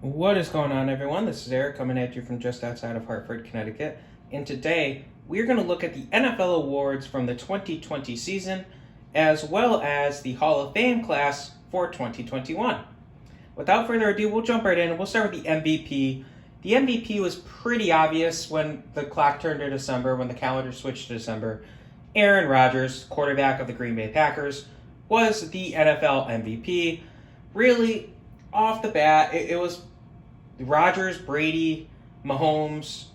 What is going on, everyone? This is Eric coming at you from just outside of Hartford, Connecticut. And today, we're going to look at the NFL awards from the 2020 season, as well as the Hall of Fame class for 2021. Without further ado, we'll jump right in and we'll start with the MVP. The MVP was pretty obvious when the clock turned to December, when the calendar switched to December. Aaron Rodgers, quarterback of the Green Bay Packers, was the NFL MVP. Really, off the bat, it was Rodgers, Brady, Mahomes,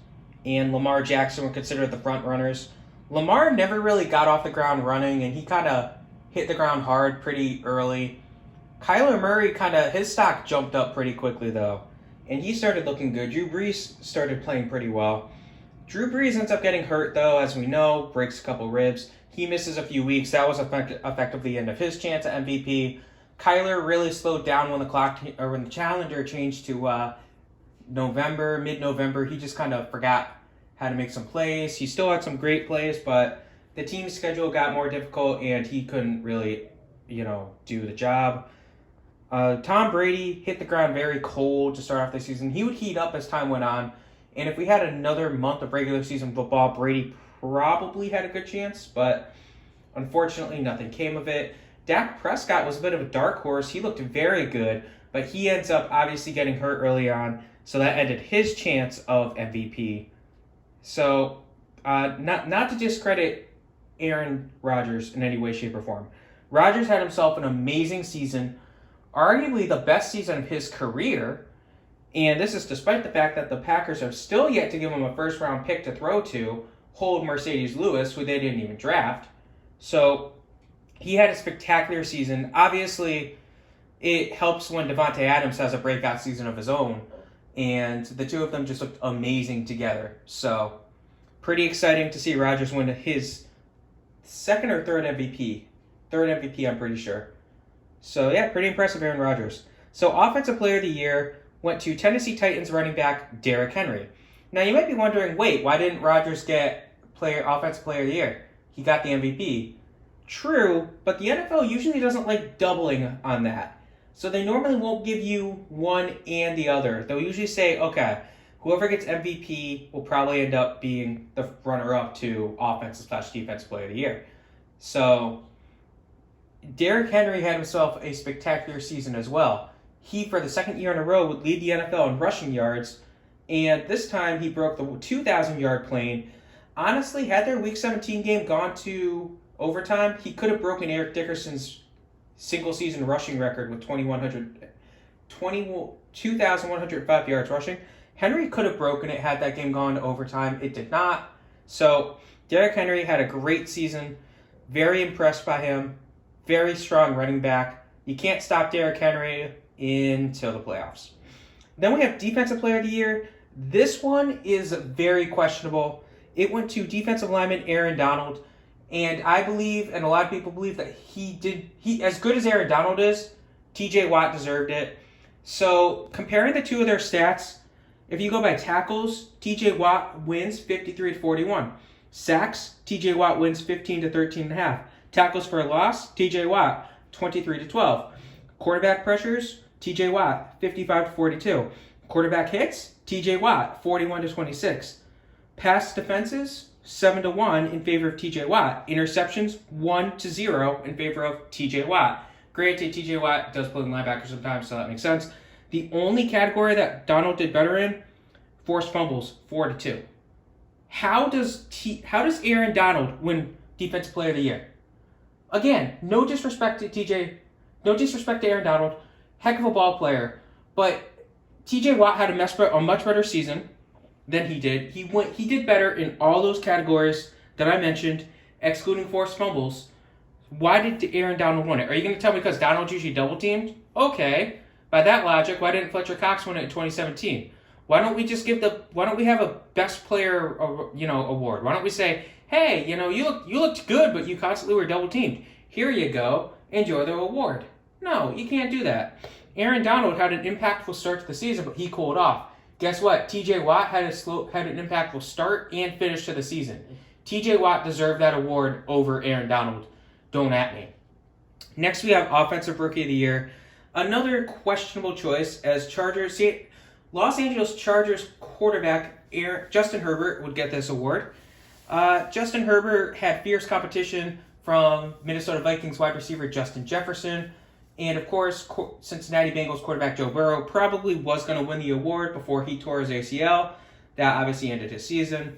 and Lamar Jackson were considered the front runners. Lamar never really got off the ground running, and he kind of hit the ground hard pretty early. Kyler Murray his stock jumped up pretty quickly, though, and he started looking good. Drew Brees started playing pretty well. Drew Brees ends up getting hurt, though, as we know, breaks a couple ribs. He misses a few weeks. That was effectively the end of his chance at MVP. Kyler really slowed down when the calendar changed to mid-November. He just kind of forgot how to make some plays. He still had some great plays, but the team's schedule got more difficult, and he couldn't really, do the job. Tom Brady hit the ground very cold to start off the season. He would heat up as time went on, and if we had another month of regular season football, Brady probably had a good chance, but unfortunately nothing came of it. Dak Prescott was a bit of a dark horse. He looked very good, but he ends up obviously getting hurt early on, so that ended his chance of MVP. So, not to discredit Aaron Rodgers in any way, shape, or form. Rodgers had himself an amazing season, arguably the best season of his career, and this is despite the fact that the Packers have still yet to give him a first-round pick to throw to, hold Mercedes Lewis, who they didn't even draft. So, he had a spectacular season. Obviously, it helps when Devontae Adams has a breakout season of his own, and the two of them just looked amazing together. So, pretty exciting to see Rodgers win his second or third MVP. Third MVP, I'm pretty sure. So, yeah, pretty impressive, Aaron Rodgers. So, Offensive Player of the Year went to Tennessee Titans running back Derrick Henry. Now, you might be wondering, wait, why didn't Rodgers get Offensive Player of the Year? He got the MVP. True, but the NFL usually doesn't like doubling on that. So they normally won't give you one and the other. They'll usually say, okay, whoever gets MVP will probably end up being the runner-up to Offensive/Defensive Player of the Year. So Derrick Henry had himself a spectacular season as well. He, for the second year in a row, would lead the NFL in rushing yards, and this time he broke the 2,000-yard plane. Honestly, had their Week 17 game gone to overtime, he could have broken Eric Dickerson's single-season rushing record with 2,105 yards rushing. Henry could have broken it had that game gone to overtime. It did not. So, Derrick Henry had a great season. Very impressed by him. Very strong running back. You can't stop Derrick Henry until the playoffs. Then we have Defensive Player of the Year. This one is very questionable. It went to defensive lineman Aaron Donald. And I believe, and a lot of people believe, that he as good as Aaron Donald is, TJ Watt deserved it. So, comparing the two of their stats, if you go by tackles, TJ Watt wins 53-41. Sacks, TJ Watt wins 15 to 13.5. Tackles for a loss, TJ Watt 23-12. Quarterback pressures, TJ Watt 55 to 42. Quarterback hits, TJ Watt 41 to 26. Pass defenses, 7-1 in favor of TJ Watt. Interceptions, 1-0 in favor of TJ Watt. Granted, TJ Watt does play linebacker sometimes, so that makes sense. The only category that Donald did better in, forced fumbles, 4-2. How does Aaron Donald win Defensive Player of the Year? Again, no disrespect to Aaron Donald, heck of a ball player, but TJ Watt had a much better season than he did. He did better in all those categories that I mentioned, excluding forced fumbles. Why did Aaron Donald win it? Are you going to tell me because Donald's usually double teamed? Okay. By that logic, why didn't Fletcher Cox win it in 2017? Why don't we have a best player, award? Why don't we say, hey, you looked good, but you constantly were double teamed. Here you go. Enjoy the award. No, you can't do that. Aaron Donald had an impactful start to the season, but he cooled off. Guess what? TJ Watt had an impactful start and finish to the season. TJ Watt deserved that award over Aaron Donald. Don't at me. Next, we have Offensive Rookie of the Year. Another questionable choice as Chargers. See, Los Angeles Chargers quarterback Justin Herbert would get this award. Justin Herbert had fierce competition from Minnesota Vikings wide receiver Justin Jefferson. And of course, Cincinnati Bengals quarterback Joe Burrow probably was going to win the award before he tore his ACL. That obviously ended his season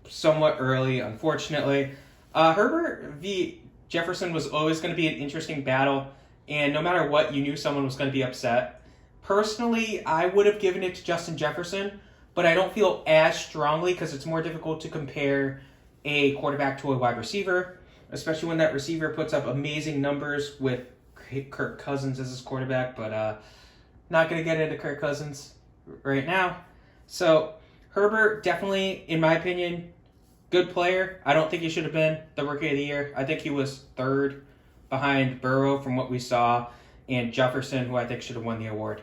somewhat early, unfortunately. Herbert v. Jefferson was always going to be an interesting battle, and no matter what, you knew someone was going to be upset. Personally, I would have given it to Justin Jefferson, but I don't feel as strongly because it's more difficult to compare a quarterback to a wide receiver, especially when that receiver puts up amazing numbers with Kirk Cousins as his quarterback, but not going to get into Kirk Cousins right now. So Herbert, definitely, in my opinion, good player. I don't think he should have been the Rookie of the Year. I think he was third behind Burrow from what we saw, and Jefferson, who I think should have won the award.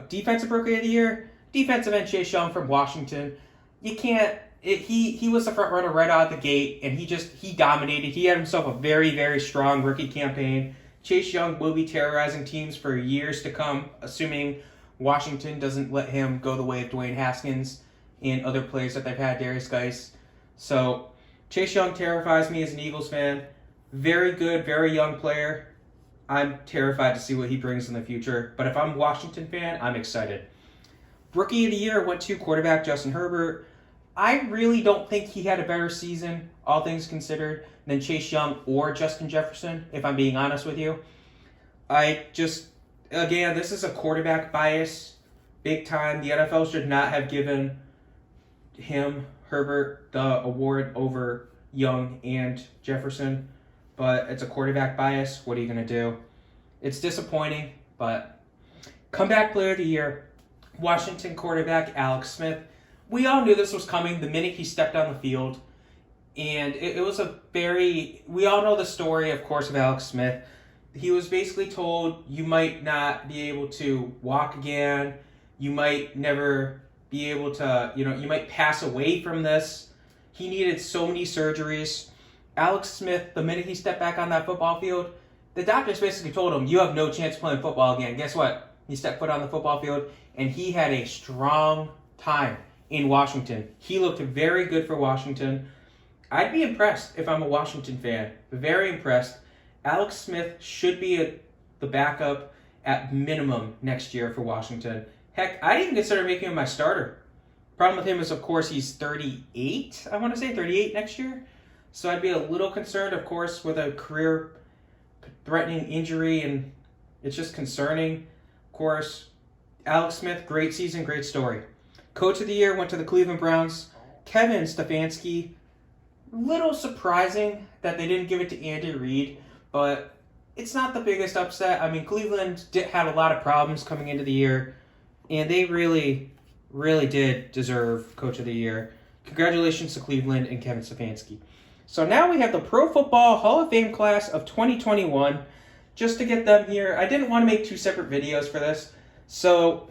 Defensive Rookie of the Year, defensive end Chase Young from Washington. You can't. He was the front runner right out of the gate, and he dominated. He had himself a very, very strong rookie campaign. Chase Young will be terrorizing teams for years to come, assuming Washington doesn't let him go the way of Dwayne Haskins and other players that they've had, Darius Geis. So Chase Young terrifies me as an Eagles fan. Very good, very young player. I'm terrified to see what he brings in the future. But if I'm a Washington fan, I'm excited. Rookie of the Year went to quarterback Justin Herbert. I really don't think he had a better season, all things considered, than Chase Young or Justin Jefferson, if I'm being honest with you. Again, this is a quarterback bias, big time. The NFL should not have given him, Herbert, the award over Young and Jefferson, but it's a quarterback bias. What are you going to do? It's disappointing, but comeback player of the year, Washington quarterback Alex Smith. We all knew this was coming the minute he stepped on the field, and it was we all know the story, of course, of Alex Smith. He was basically told, you might not be able to walk again, you might never be able to, you might pass away from this. He needed so many surgeries. Alex Smith, the minute he stepped back on that football field, the doctors basically told him, you have no chance playing football again. Guess what? He stepped foot on the football field, and he had a strong time in Washington. He looked very good for Washington. I'd be impressed if I'm a Washington fan. Very impressed. Alex Smith should be the backup at minimum next year for Washington. Heck, I'd even consider making him my starter. Problem with him is, of course, he's 38. I want to say 38 next year. So I'd be a little concerned, of course, with a career-threatening injury, and it's just concerning. Of course, Alex Smith, great season, great story. Coach of the Year went to the Cleveland Browns. Kevin Stefanski. Little surprising that they didn't give it to Andy Reid, but it's not the biggest upset. I mean, Cleveland had a lot of problems coming into the year, and they really, really did deserve Coach of the Year. Congratulations to Cleveland and Kevin Stefanski. So now we have the Pro Football Hall of Fame class of 2021. Just to get them here, I didn't want to make two separate videos for this. So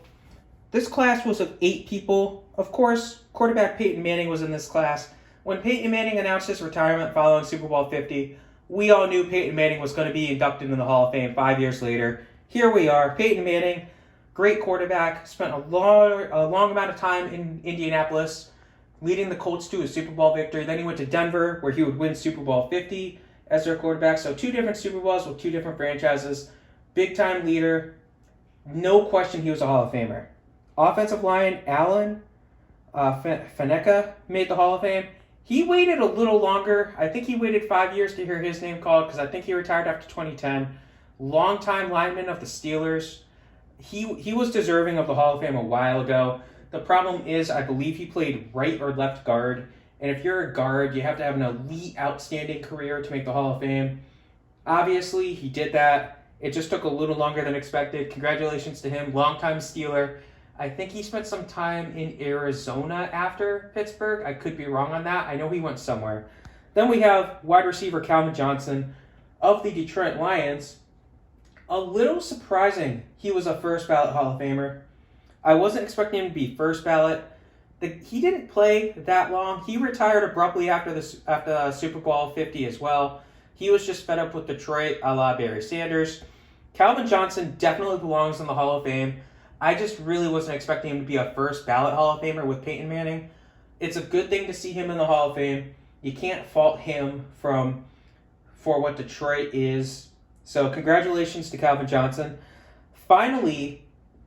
this class was of 8 people. Of course, quarterback Peyton Manning was in this class. When Peyton Manning announced his retirement following Super Bowl 50, we all knew Peyton Manning was going to be inducted in the Hall of Fame 5 years later. Here we are. Peyton Manning, great quarterback, spent a long amount of time in Indianapolis, leading the Colts to a Super Bowl victory. Then he went to Denver, where he would win Super Bowl 50 as their quarterback. So 2 different Super Bowls with 2 different franchises. Big-time leader. No question he was a Hall of Famer. Offensive line, Alan Faneca made the Hall of Fame. He waited a little longer. I think he waited 5 years to hear his name called because I think he retired after 2010. Longtime lineman of the Steelers. He was deserving of the Hall of Fame a while ago. The problem is I believe he played right or left guard. And if you're a guard, you have to have an elite, outstanding career to make the Hall of Fame. Obviously, he did that. It just took a little longer than expected. Congratulations to him. Longtime Steeler. I think he spent some time in Arizona after Pittsburgh. I could be wrong on that. I know he went somewhere. Then we have wide receiver Calvin Johnson of the Detroit Lions. A little surprising he was a first ballot Hall of Famer. I wasn't expecting him to be first ballot. He didn't play that long. He retired abruptly after Super Bowl 50 as well. He was just fed up with Detroit, a la Barry Sanders. Calvin Johnson definitely belongs in the Hall of Fame. I just really wasn't expecting him to be a first ballot Hall of Famer with Peyton Manning. It's a good thing to see him in the Hall of Fame. You can't fault him for what Detroit is. So congratulations to Calvin Johnson. Finally,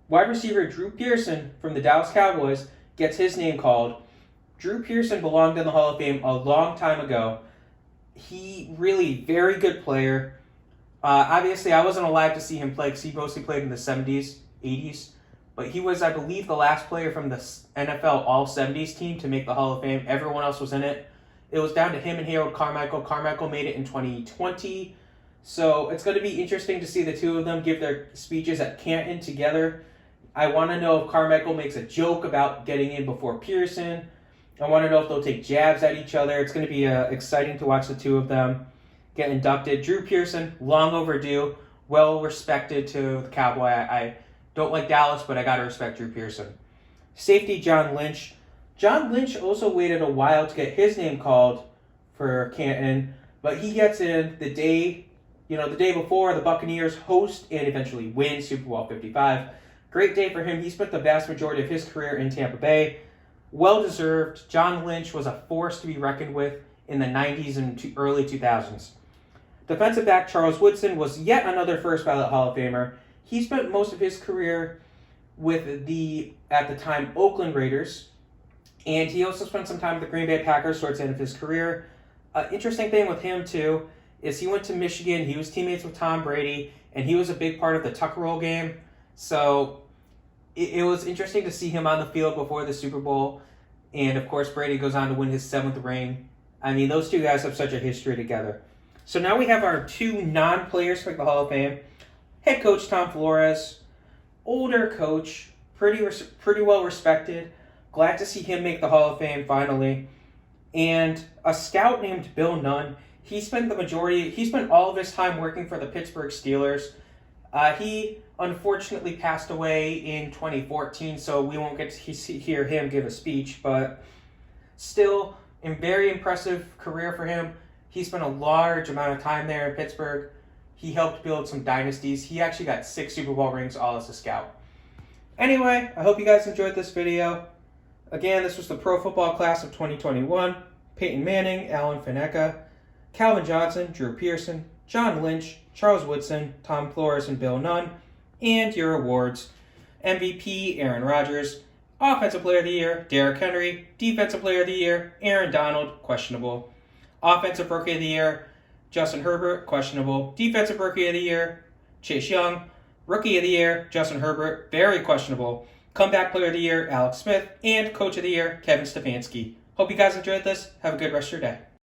wide receiver Drew Pearson from the Dallas Cowboys gets his name called. Drew Pearson belonged in the Hall of Fame a long time ago. He really very good player. Obviously, I wasn't alive to see him play because he mostly played in the 70s, 80s. But he was, I believe, the last player from the NFL All-70s team to make the Hall of Fame. Everyone else was in it. It was down to him and Harold Carmichael. Carmichael made it in 2020. So it's going to be interesting to see the two of them give their speeches at Canton together. I want to know if Carmichael makes a joke about getting in before Pearson. I want to know if they'll take jabs at each other. It's going to be exciting to watch the two of them get inducted. Drew Pearson, long overdue, well respected to the Cowboy. I don't like Dallas, but I got to respect Drew Pearson. Safety, John Lynch. John Lynch also waited a while to get his name called for Canton, but he gets in the day before the Buccaneers host and eventually win Super Bowl 55. Great day for him. He spent the vast majority of his career in Tampa Bay. Well-deserved. John Lynch was a force to be reckoned with in the 90s and early 2000s. Defensive back Charles Woodson was yet another first-ballot Hall of Famer. He spent most of his career with the, at the time, Oakland Raiders, and he also spent some time with the Green Bay Packers towards the end of his career. Interesting thing with him, too, is he went to Michigan. He was teammates with Tom Brady, and he was a big part of the Tuck Roll game. So it was interesting to see him on the field before the Super Bowl. And, of course, Brady goes on to win his 7th ring. I mean, those two guys have such a history together. So now we have our two non-players for the Hall of Fame. Head coach Tom Flores, older coach, pretty well respected. Glad to see him make the Hall of Fame finally. And a scout named Bill Nunn. He spent all of his time working for the Pittsburgh Steelers. He unfortunately passed away in 2014, so we won't get to hear him give a speech, but still, a very impressive career for him. He spent a large amount of time there in Pittsburgh. He helped build some dynasties. He actually got 6 Super Bowl rings all as a scout. Anyway, I hope you guys enjoyed this video. Again, this was the Pro Football Class of 2021. Peyton Manning, Alan Faneca, Calvin Johnson, Drew Pearson, John Lynch, Charles Woodson, Tom Flores, and Bill Nunn. And your awards. MVP, Aaron Rodgers. Offensive Player of the Year, Derrick Henry. Defensive Player of the Year, Aaron Donald, questionable. Offensive Rookie of the Year, Justin Herbert, questionable. Defensive Rookie of the Year, Chase Young. Rookie of the Year, Justin Herbert, very questionable. Comeback Player of the Year, Alex Smith. And Coach of the Year, Kevin Stefanski. Hope you guys enjoyed this. Have a good rest of your day.